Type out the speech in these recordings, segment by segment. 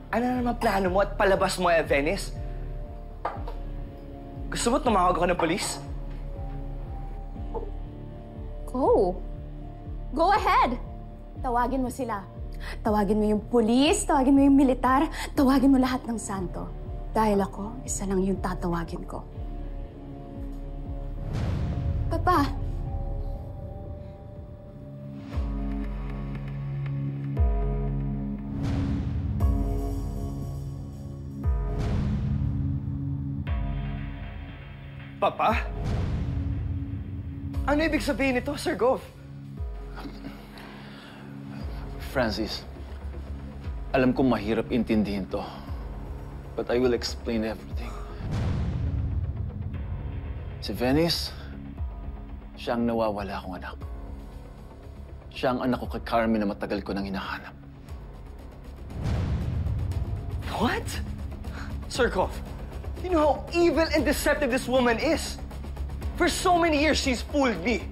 Ano na naman plano mo at palabas mo Venice? Gusto mo tumawag ako ng polis? Go. Go ahead. Tawagin mo sila. Tawagin mo yung pulis, tawagin mo yung militar, tawagin mo lahat ng santo. Dahil ako, isa lang yung tatawagin ko. Papa. Papa? Ano ibig sabihin nito, Sir Gov? Francis, alam kong mahirap intindihin to, but I will explain everything. Si Venice, siya ang nawawala akong anak. Siya ang anak ko kay Carmen na matagal ko nang hinahanap. What? Sir Gov, you know how evil and deceptive this woman is. For so many years, she's fooled me.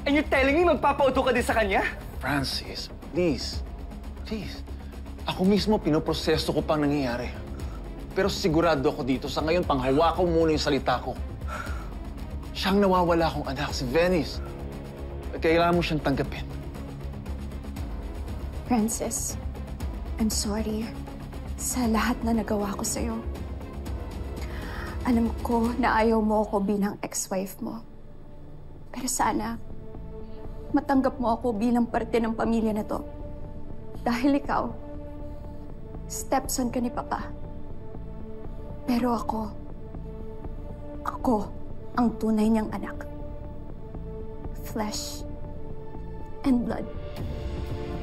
And you're telling me magpapauto ka din sa kanya? Francis, please. Please. Ako mismo pinoproseso ko pang nangyayari. Pero sigurado ako dito, sa ngayon panghawakan ko muna yung salita ko. Siyang nawawala akong anak, si Venice. Kailangan mo siyang tanggapin. Francis, I'm sorry sa lahat na nagawa ko sa'yo. Alam ko na ayaw mo ako bilang ex-wife mo. Pero sana, matanggap mo ako bilang parte ng pamilya na to. Dahil ikaw, stepson ka ni Papa. Pero ako ang tunay niyang anak. Flesh and blood.